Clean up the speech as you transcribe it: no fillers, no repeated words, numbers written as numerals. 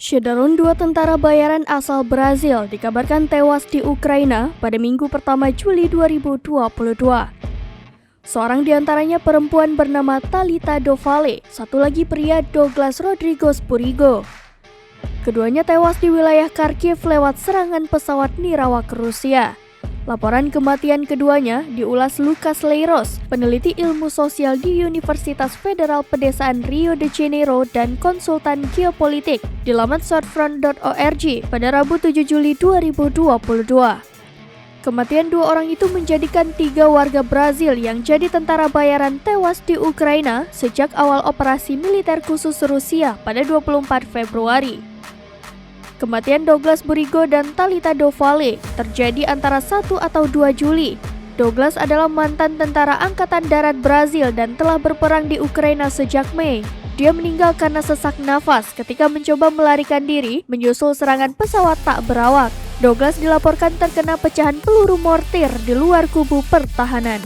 Syederun, dua tentara bayaran asal Brazil dikabarkan tewas di Ukraina pada Minggu pertama Juli 2022. Seorang diantaranya perempuan bernama Thalita do Valle, satu lagi pria Douglas Rodrigues Burigo. Keduanya tewas di wilayah Kharkiv lewat serangan pesawat nirawak Rusia. Laporan kematian keduanya diulas Lucas Leiros, peneliti ilmu sosial di Universitas Federal Pedesaan Rio de Janeiro dan konsultan geopolitik di laman Swordfront.org pada Rabu 7 Juli 2022. Kematian dua orang itu menjadikan 3 warga Brazil yang jadi tentara bayaran tewas di Ukraina sejak awal operasi militer khusus Rusia pada 24 Februari. Kematian Douglas Burigo dan Thalita do Valle terjadi antara 1 atau 2 Juli. Douglas adalah mantan tentara Angkatan Darat Brazil dan telah berperang di Ukraina sejak Mei. Dia meninggal karena sesak nafas ketika mencoba melarikan diri menyusul serangan pesawat tak berawak. Douglas dilaporkan terkena pecahan peluru mortir di luar kubu pertahanan.